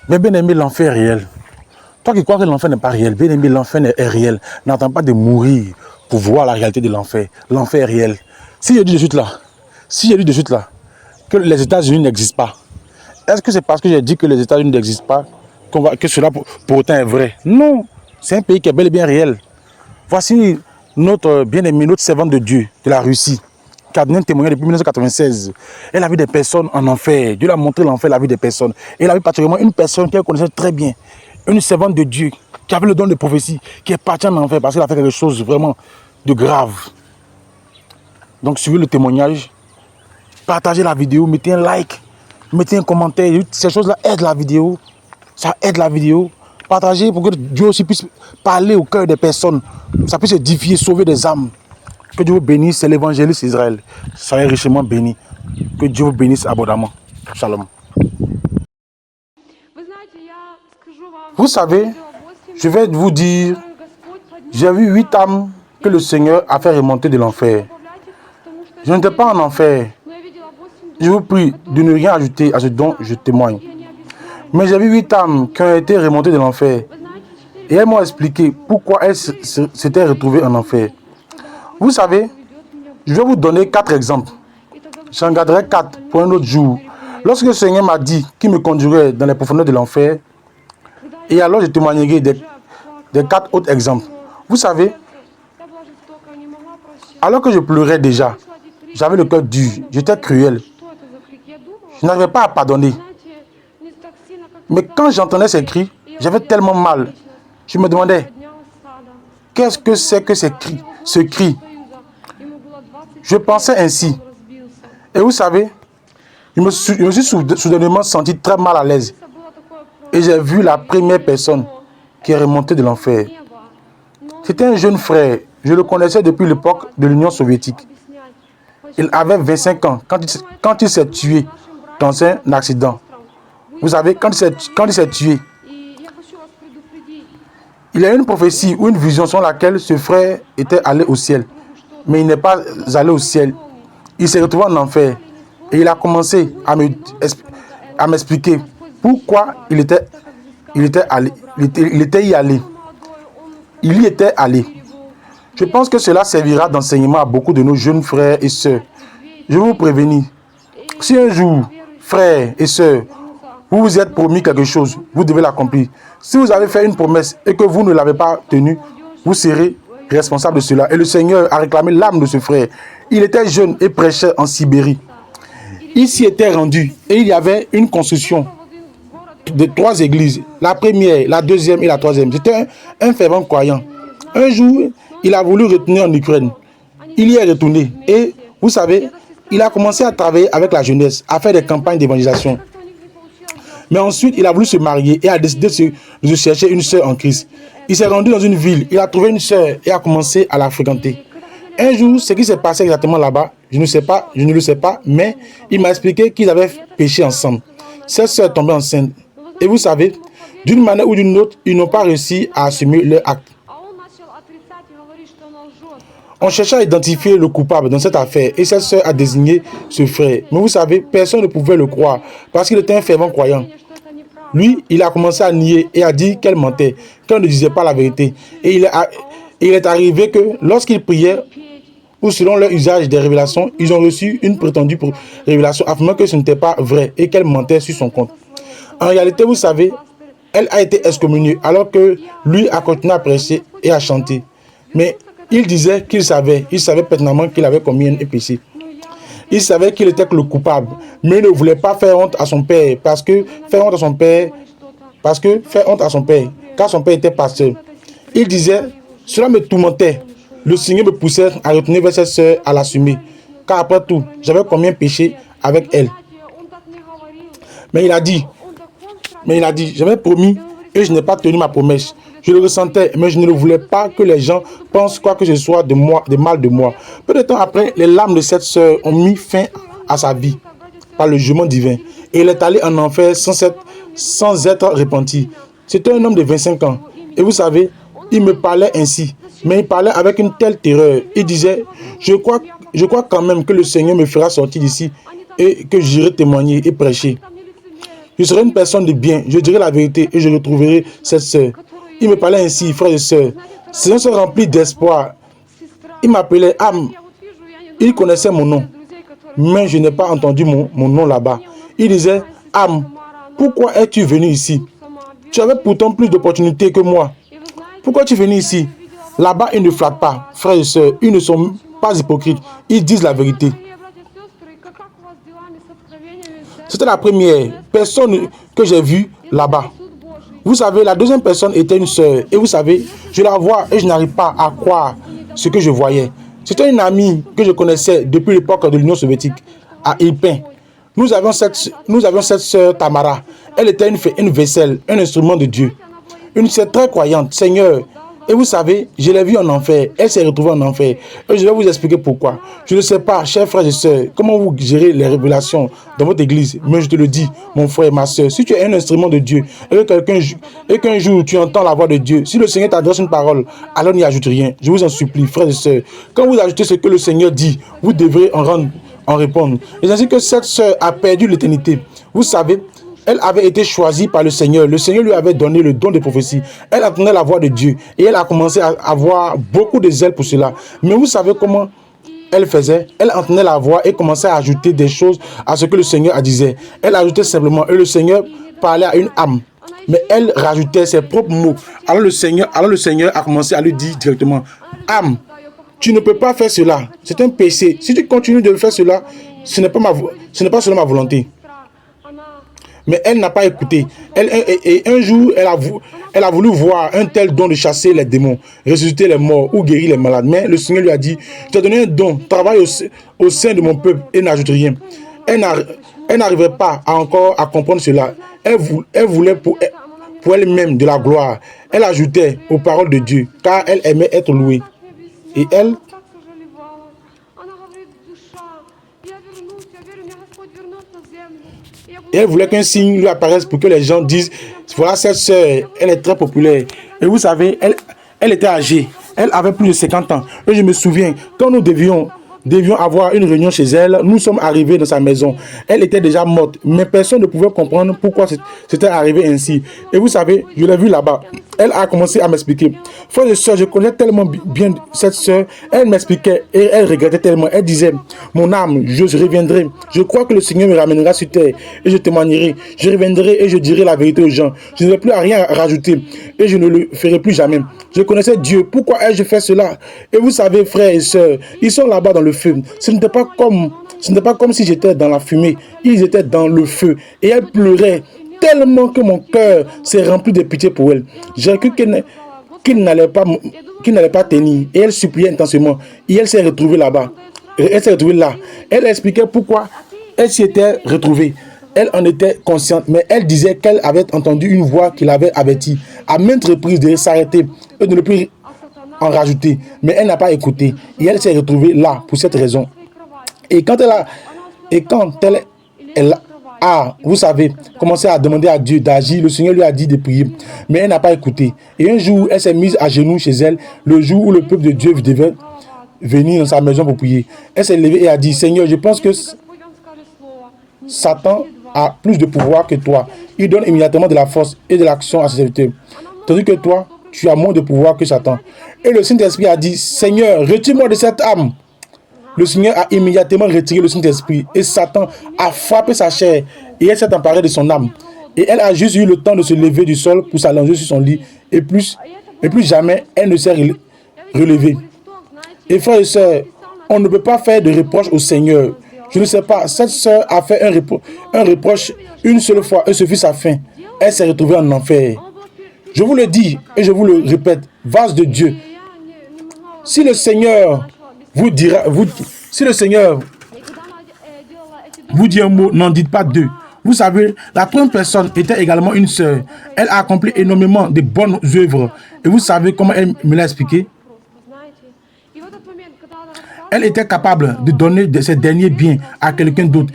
Mais bien aimé, l'enfer est réel. Toi qui crois que l'enfer n'est pas réel, bien aimé, l'enfer est réel. N'attends pas de mourir pour voir la réalité de l'enfer. L'enfer est réel. Si je dis de suite là, si je dis de suite là, que les États-Unis n'existent pas, est-ce que c'est parce que j'ai dit que les États-Unis n'existent pas que cela pour autant est vrai? Non, c'est un pays qui est bel et bien réel. Voici notre bien-aimé, notre servante de Dieu, de la Russie, qui a donné un témoignage depuis 1996. Elle a vu des personnes en enfer. Dieu lui a montré l'enfer, la vie des personnes. Et elle a vu particulièrement une personne qu'elle connaissait très bien, une servante de Dieu, qui avait le don de prophétie, qui est partie en enfer parce qu'elle a fait quelque chose vraiment de grave. Donc suivez le témoignage, partagez la vidéo, mettez un like, mettez un commentaire. Ces choses-là aident la vidéo. Ça aide la vidéo. Partagez pour que Dieu aussi puisse parler au cœur des personnes. Ça puisse édifier, sauver des âmes. Que Dieu vous bénisse, c'est l'évangéliste Israël. Soyez richement bénis. Que Dieu vous bénisse abondamment. Shalom. Vous savez, je vais vous dire, j'ai vu 8 âmes que le Seigneur a fait remonter de l'enfer. Je n'étais pas en enfer. Je vous prie de ne rien ajouter à ce dont je témoigne. Mais j'ai vu 8 âmes qui ont été remontées de l'enfer. Et elles m'ont expliqué pourquoi elles s'étaient retrouvées en enfer. Vous savez, je vais vous donner 4 exemples. J'en garderai 4 pour un autre jour. Lorsque le Seigneur m'a dit qu'il me conduirait dans les profondeurs de l'enfer, et alors je témoignerai des 4 autres exemples. Vous savez, alors que je pleurais déjà, j'avais le cœur dur, j'étais cruel. Je n'arrivais pas à pardonner. Mais quand j'entendais ces cris, j'avais tellement mal. Je me demandais, qu'est-ce que c'est que ce cri? Je pensais ainsi. Et vous savez, je me suis soudainement senti très mal à l'aise. Et j'ai vu la première personne qui est remontée de l'enfer. C'était un jeune frère. Je le connaissais depuis l'époque de l'Union soviétique. Il avait 25 ans quand il s'est tué dans un accident. Vous savez, quand il s'est tué, il y a une prophétie ou une vision selon laquelle ce frère était allé au ciel. Mais il n'est pas allé au ciel. Il s'est retrouvé en enfer. Et il a commencé à m'expliquer pourquoi il était y allé. Il y était allé. Je pense que cela servira d'enseignement à beaucoup de nos jeunes frères et sœurs. Je veux vous prévenir. Si un jour, frères et sœurs, vous vous êtes promis quelque chose, vous devez l'accomplir. Si vous avez fait une promesse et que vous ne l'avez pas tenue, vous serez responsable de cela. Et le Seigneur a réclamé l'âme de ce frère. Il était jeune et prêchait en Sibérie. Il s'y était rendu et il y avait une construction de 3 églises. La première, la deuxième et la troisième. C'était un fervent croyant. Un jour, il a voulu retourner en Ukraine. Il y est retourné. Et vous savez, il a commencé à travailler avec la jeunesse, à faire des campagnes d'évangélisation. Mais ensuite, il a voulu se marier et a décidé de chercher une sœur en Christ. Il s'est rendu dans une ville, il a trouvé une sœur et a commencé à la fréquenter. Un jour, ce qui s'est passé exactement là-bas, je ne le sais pas, mais il m'a expliqué qu'ils avaient péché ensemble. Cette sœur est tombée enceinte. Et vous savez, d'une manière ou d'une autre, ils n'ont pas réussi à assumer leur acte. On cherchait à identifier le coupable dans cette affaire et cette sœur a désigné ce frère. Mais vous savez, personne ne pouvait le croire parce qu'il était un fervent croyant. Lui, il a commencé à nier et a dit qu'elle mentait, qu'elle ne disait pas la vérité. Et il est arrivé que lorsqu'ils priaient, ou selon leur usage des révélations, ils ont reçu une prétendue révélation affirmant que ce n'était pas vrai et qu'elle mentait sur son compte. En réalité, vous savez, elle a été excommuniée alors que lui a continué à prêcher et à chanter. Mais il disait qu'il savait pertinemment qu'il avait commis un péché. Il savait qu'il était le coupable, mais il ne voulait pas faire honte à son père, faire honte à son père, car son père était pasteur. Il disait, cela me tourmentait. Le Seigneur me poussait à retourner vers cette sœur, à l'assumer, car après tout, j'avais commis un péché avec elle. Mais il a dit, j'avais promis et je n'ai pas tenu ma promesse. Je le ressentais, mais je ne voulais pas que les gens pensent quoi que ce soit de moi, de mal de moi. Peu de temps après, les larmes de cette sœur ont mis fin à sa vie par le jugement divin. Et il est allé en enfer sans être repenti. C'était un homme de 25 ans. Et vous savez, il me parlait ainsi, mais il parlait avec une telle terreur. Il disait, je crois quand même que le Seigneur me fera sortir d'ici et que j'irai témoigner et prêcher. Je serai une personne de bien. Je dirai la vérité et je retrouverai cette sœur. Il me parlait ainsi, frères et sœurs. Ces gens sont remplis d'espoir. Il m'appelait Am. Il connaissait mon nom. Mais je n'ai pas entendu mon nom là-bas. Il disait, Am, pourquoi es-tu venu ici? Tu avais pourtant plus d'opportunités que moi. Pourquoi tu es venu ici? Là-bas, ils ne flattent pas. Frères et sœurs, ils ne sont pas hypocrites. Ils disent la vérité. C'était la première personne que j'ai vue là-bas. Vous savez, la deuxième personne était une sœur. Et vous savez, je la vois et je n'arrive pas à croire ce que je voyais. C'était une amie que je connaissais depuis l'époque de l'Union soviétique, à Irpin. Nous avions cette sœur Tamara. Elle était une vaisselle, un instrument de Dieu. Une sœur très croyante, Seigneur. Et vous savez, je l'ai vue en enfer. Elle s'est retrouvée en enfer. Et je vais vous expliquer pourquoi. Je ne sais pas, chers frères et sœurs, comment vous gérez les révélations dans votre église. Mais je te le dis, mon frère, ma sœur, si tu es un instrument de Dieu et qu'un jour tu entends la voix de Dieu, si le Seigneur t'adresse une parole, alors n'y ajoute rien. Je vous en supplie, frères et sœurs. Quand vous ajoutez ce que le Seigneur dit, vous devrez en répondre. Et ainsi que cette sœur a perdu l'éternité. Vous savez, elle avait été choisie par le Seigneur. Le Seigneur lui avait donné le don de prophétie. Elle entendait la voix de Dieu. Et elle a commencé à avoir beaucoup de zèle pour cela. Mais vous savez comment elle faisait? Elle entendait la voix et commençait à ajouter des choses à ce que le Seigneur disait. Elle ajoutait simplement. Et le Seigneur parlait à une âme. Mais elle rajoutait ses propres mots. Alors le Seigneur a commencé à lui dire directement, âme, tu ne peux pas faire cela. C'est un péché. Si tu continues de faire cela, ce n'est pas selon ma volonté. Mais elle n'a pas écouté. Et un jour, elle a voulu voir un tel don de chasser les démons, ressusciter les morts ou guérir les malades. Mais le Seigneur lui a dit, je t'ai donné un don, travaille au sein de mon peuple et n'ajoute rien. Elle n'arrivait pas encore à comprendre cela. Elle voulait pour elle-même de la gloire. Elle ajoutait aux paroles de Dieu, car elle aimait être louée. Et elle voulait qu'un signe lui apparaisse pour que les gens disent, voilà cette sœur, elle est très populaire. Et vous savez, elle était âgée. Elle avait plus de 50 ans. Et je me souviens, quand nous devions avoir une réunion chez elle, nous sommes arrivés dans sa maison. Elle était déjà morte, mais personne ne pouvait comprendre pourquoi c'était arrivé ainsi. Et vous savez, je l'ai vue là-bas. Elle a commencé à m'expliquer. Frère et sœur, je connais tellement bien cette sœur. Elle m'expliquait et elle regrettait tellement. Elle disait, mon âme, je reviendrai. Je crois que le Seigneur me ramènera sur terre et je témoignerai. Je reviendrai et je dirai la vérité aux gens. Je n'aurai plus à rien rajouter et je ne le ferai plus jamais. Je connaissais Dieu. Pourquoi ai-je fait cela? Et vous savez, frères et sœurs, ils sont là-bas dans le feu. Ce n'était pas comme si j'étais dans la fumée. Ils étaient dans le feu. Et elle pleurait tellement que mon cœur s'est rempli de pitié pour elle. J'ai cru qu'il n'allait pas tenir. Et elle suppliait intensément. Et elle s'est retrouvée là-bas. Elle s'est retrouvée là. Elle expliquait pourquoi elle s'y était retrouvée. Elle en était consciente, mais elle disait qu'elle avait entendu une voix qui l'avait avertie à maintes reprises de s'arrêter et de ne plus en rajouter. Mais elle n'a pas écouté. Et elle s'est retrouvée là pour cette raison. Et quand elle a, vous savez, commencé à demander à Dieu d'agir, le Seigneur lui a dit de prier. Mais elle n'a pas écouté. Et un jour, elle s'est mise à genoux chez elle, le jour où le peuple de Dieu devait venir dans sa maison pour prier. Elle s'est levée et a dit, Seigneur, je pense que Satan a plus de pouvoir que toi. Il donne immédiatement de la force et de l'action à ses serviteurs. Tandis que toi, tu as moins de pouvoir que Satan. Et le Saint-Esprit a dit, Seigneur, retire-moi de cette âme. Le Seigneur a immédiatement retiré le Saint-Esprit et Satan a frappé sa chair et elle s'est emparée de son âme. Et elle a juste eu le temps de se lever du sol pour s'allonger sur son lit et plus jamais elle ne s'est relevée. Et frères et sœurs, on ne peut pas faire de reproche au Seigneur. Je ne sais pas, cette sœur a fait un reproche une seule fois et ce fut sa fin. Elle s'est retrouvée en enfer. Je vous le dis et je vous le répète, vase de Dieu. Si le Seigneur vous dit un mot, n'en dites pas deux. Vous savez, la troisième personne était également une sœur. Elle a accompli énormément de bonnes œuvres. Et vous savez comment elle me l'a expliqué? Elle était capable de donner ses derniers biens à quelqu'un d'autre,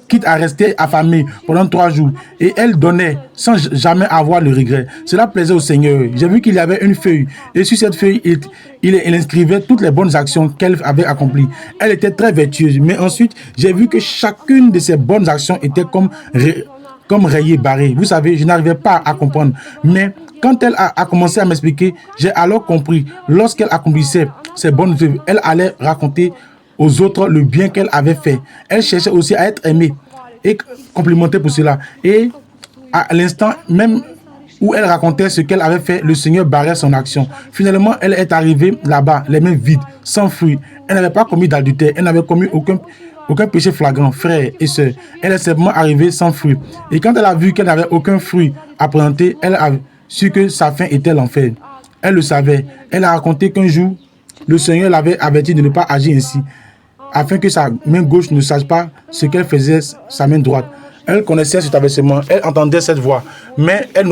quitte à rester affamée pendant 3 jours. Et elle donnait sans jamais avoir le regret. Cela plaisait au Seigneur. J'ai vu qu'il y avait une feuille. Et sur cette feuille, il inscrivait toutes les bonnes actions qu'elle avait accomplies. Elle était très vertueuse. Mais ensuite, j'ai vu que chacune de ces bonnes actions était comme comme rayée, barrée. Vous savez, je n'arrivais pas à comprendre. Mais quand elle a commencé à m'expliquer, j'ai alors compris. Lorsqu'elle accomplissait ses bonnes œuvres, elle allait raconter aux autres le bien qu'elle avait fait. Elle cherchait aussi à être aimée et complimentée pour cela. Et à l'instant même où elle racontait ce qu'elle avait fait, le Seigneur barrait son action. Finalement, elle est arrivée là-bas, les mains vides, sans fruit. Elle n'avait pas commis d'adultère, elle n'avait commis aucun péché flagrant, frères et sœurs. Elle est simplement arrivée sans fruit. Et quand elle a vu qu'elle n'avait aucun fruit à présenter, elle a su que sa fin était l'enfer. Elle le savait. Elle a raconté qu'un jour, le Seigneur l'avait averti de ne pas agir ainsi, afin que sa main gauche ne sache pas ce qu'elle faisait sa main droite. Elle connaissait cet avertissement, elle entendait cette voix, mais elle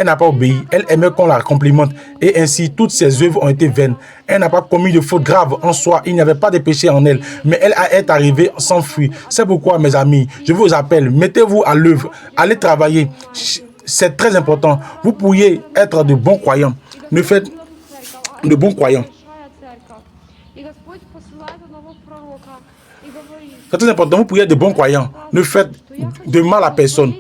n'a pas obéi, elle aimait qu'on la complimente, et ainsi toutes ses œuvres ont été vaines. Elle n'a pas commis de faute grave en soi, il n'y avait pas de péché en elle, mais elle est arrivée sans fruit. C'est pourquoi, mes amis, je vous appelle, mettez-vous à l'œuvre, allez travailler, c'est très important. Vous pourriez être de bons croyants, ne faites de bons croyants. C'est très important, vous pourriez être de bons croyants. Ne faites de mal à personne.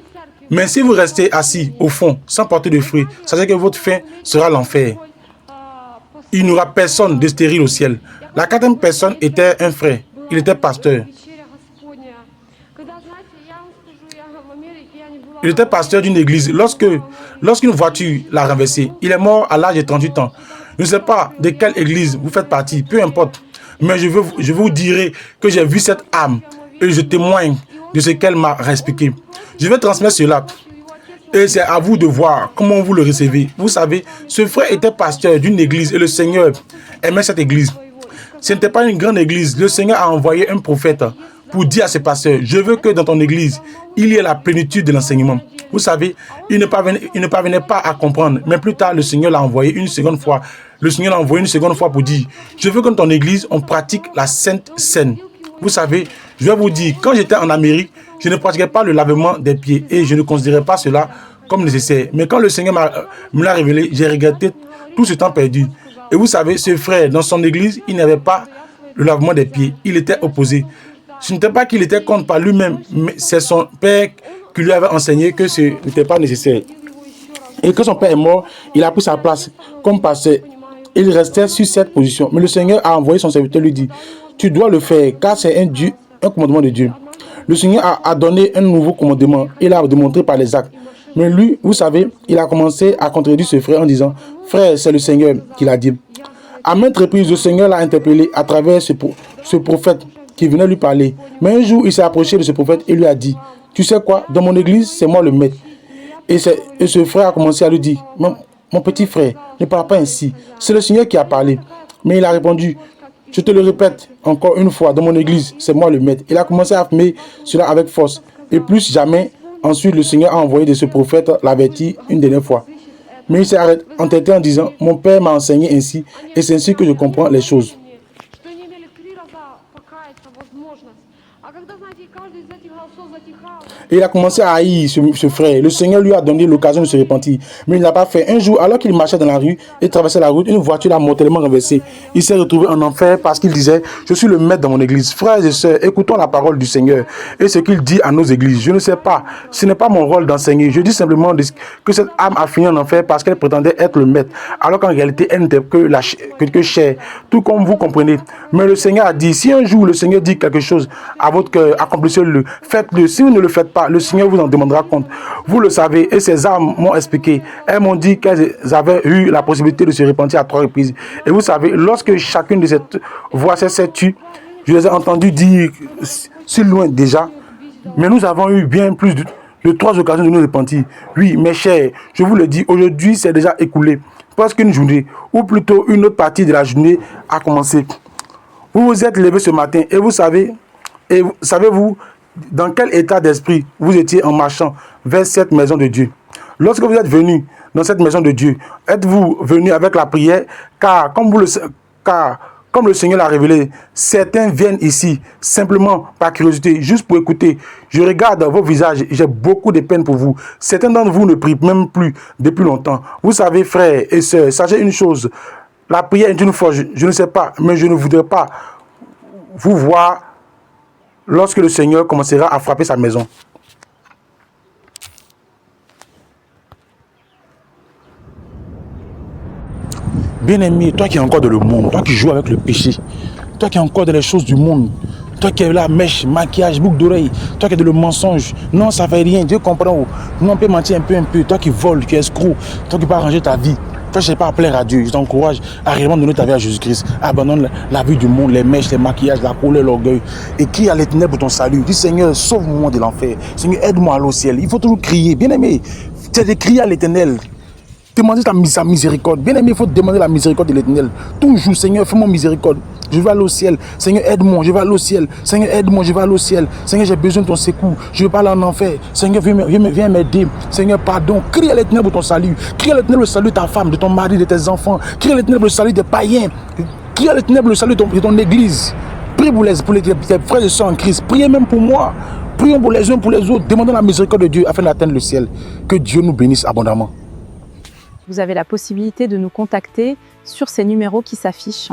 Mais si vous restez assis au fond, sans porter de fruits, sachez que votre fin sera l'enfer. Il n'y aura personne de stérile au ciel. La quatrième personne était un frère. Il était pasteur. Il était pasteur d'une église. Lorsqu'une voiture l'a renversé, il est mort à l'âge de 38 ans. Je ne sais pas de quelle église vous faites partie, peu importe. Mais je vous dirai que j'ai vu cette âme et je témoigne de ce qu'elle m'a expliqué. Je vais transmettre cela et c'est à vous de voir comment vous le recevez. Vous savez, ce frère était pasteur d'une église et le Seigneur aimait cette église. Ce n'était pas une grande église. Le Seigneur a envoyé un prophète pour dire à ce pasteur, je veux que dans ton église, il y ait la plénitude de l'enseignement. Vous savez, il ne parvenait pas à comprendre. Mais plus tard, le Seigneur l'a envoyé une seconde fois. Le Seigneur l'a envoyé une seconde fois pour dire, je veux que dans ton église, on pratique la Sainte Seine. Vous savez, je vais vous dire, quand j'étais en Amérique, je ne pratiquais pas le lavement des pieds et je ne considérais pas cela comme nécessaire. Mais quand le Seigneur me l'a révélé, j'ai regretté tout ce temps perdu. Et vous savez, ce frère, dans son église, il n'avait pas le lavement des pieds. Il était opposé. Ce n'était pas qu'il était contre par lui-même, mais c'est son père qui lui avait enseigné que ce n'était pas nécessaire. Et quand son père est mort, il a pris sa place comme pasteur. Il restait sur cette position. Mais le Seigneur a envoyé son serviteur lui dit, tu dois le faire, car c'est un commandement de Dieu. Le Seigneur a donné un nouveau commandement. Il a démontré par les actes. Mais lui, vous savez, il a commencé à contredire ce frère en disant, frère, c'est le Seigneur qui l'a dit. À maintes reprises, le Seigneur l'a interpellé à travers ce prophète qui venait lui parler. Mais un jour, il s'est approché de ce prophète et lui a dit, tu sais quoi, dans mon église, c'est moi le maître. Et ce frère a commencé à lui dire, mon petit frère, ne parle pas ainsi. C'est le Seigneur qui a parlé. Mais il a répondu, je te le répète encore une fois, dans mon église, c'est moi le maître. Il a commencé à affirmer cela avec force. Et plus jamais, ensuite, le Seigneur a envoyé de ce prophète l'avertir une dernière fois. Mais il s'est entêté en disant, mon père m'a enseigné ainsi, et c'est ainsi que je comprends les choses. Et il a commencé à haïr ce frère. Le Seigneur lui a donné l'occasion de se repentir. Mais il ne l'a pas fait. Un jour, alors qu'il marchait dans la rue et traversait la route, une voiture l'a mortellement renversé. Il s'est retrouvé en enfer parce qu'il disait, je suis le maître dans mon église. Frères et sœurs, écoutons la parole du Seigneur et ce qu'il dit à nos églises. Je ne sais pas. Ce n'est pas mon rôle d'enseigner. Je dis simplement que cette âme a fini en enfer parce qu'elle prétendait être le maître. Alors qu'en réalité, elle n'était que chair. Tout comme vous comprenez. Mais le Seigneur a dit, si un jour le Seigneur dit quelque chose à votre cœur, accomplissez-le. Faites-le. Si vous ne le faites pas, le Seigneur vous en demandera compte. Vous le savez, et ces âmes m'ont expliqué. Elles m'ont dit qu'elles avaient eu la possibilité de se repentir à 3 reprises. Et vous savez, lorsque chacune de ces voix s'est tue, je les ai entendues dire si loin déjà, mais nous avons eu bien plus de 3 occasions de nous repentir. Oui, mes chers, je vous le dis, aujourd'hui c'est déjà écoulé. Parce qu'une journée, ou plutôt une autre partie de la journée a commencé. Vous vous êtes levé ce matin et vous savez-vous dans quel état d'esprit vous étiez en marchant vers cette maison de Dieu. Lorsque vous êtes venu dans cette maison de Dieu, êtes-vous venu avec la prière? Car comme le Seigneur l'a révélé, certains viennent ici simplement par curiosité, juste pour écouter. Je regarde vos visages, j'ai beaucoup de peine pour vous. Certains d'entre vous ne prient même plus depuis longtemps. Vous savez, frères et sœurs, sachez une chose, la prière est une force, je ne sais pas, mais je ne voudrais pas vous voir lorsque le Seigneur commencera à frapper sa maison. Bien-aimé, toi qui es encore dans le monde, toi qui joues avec le péché, toi qui es encore dans les choses du monde, toi qui es là, mèche, maquillage, boucle d'oreille, toi qui es dans le mensonge, non, ça ne fait rien, Dieu comprend. Non, on peut mentir un peu, toi qui voles, qui escroc, toi qui peux arranger ta vie, toi qui ne sais pas à plaire à Dieu, je t'encourage à réellement donner ta vie à Jésus-Christ. Abandonne la vie du monde, les mèches, les maquillages, la colère, l'orgueil, et crie à l'Éternel pour ton salut. Dis Seigneur, sauve-moi de l'enfer. Seigneur, aide-moi à aller au ciel. Il faut toujours crier, bien-aimé, c'est de crier à l'Éternel. Demander sa miséricorde. Bien aimé, il faut demander la miséricorde de l'Éternel. Toujours, Seigneur, fais-moi miséricorde. Je vais aller au ciel. Seigneur, aide-moi, je vais aller au ciel. Seigneur, aide-moi, je vais aller au ciel. Seigneur, j'ai besoin de ton secours. Je ne veux pas aller en enfer. Seigneur, viens m'aider. Seigneur, pardon. Crie à l'Éternel pour ton salut. Crie à l'Éternel pour le salut de ta femme, de ton mari, de tes enfants. Crie à l'Éternel pour le salut des païens. Crie à l'Éternel pour le salut de ton église. Prie pour tes frères et sœurs en Christ. Priez même pour moi. Prions pour les uns pour les autres. Demandons la miséricorde de Dieu afin d'atteindre le ciel. Que Dieu nous bénisse abondamment. Vous avez la possibilité de nous contacter sur ces numéros qui s'affichent.